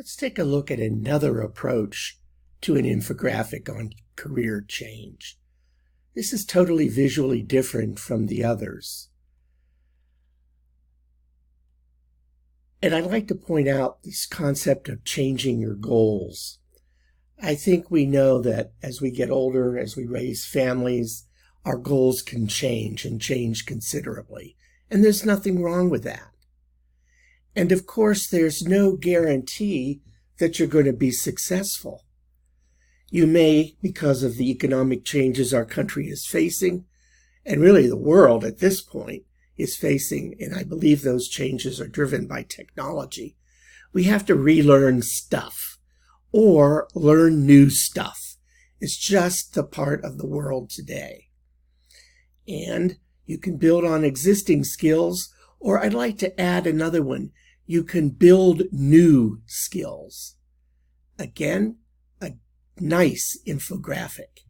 Let's take a look at another approach to an infographic on career change. This is totally visually different from the others. And I'd like to point out this concept of changing your goals. I think we know that as we get older, as we raise families, our goals can change and change considerably. And there's nothing wrong with that. And of course, there's no guarantee that you're going to be successful. You may, because of the economic changes our country is facing, and really the world at this point is facing, and I believe those changes are driven by technology, we have to relearn stuff or learn new stuff. It's just the part of the world today. And you can build on existing skills, or I'd like to add another one. You can build new skills. Again, a nice infographic.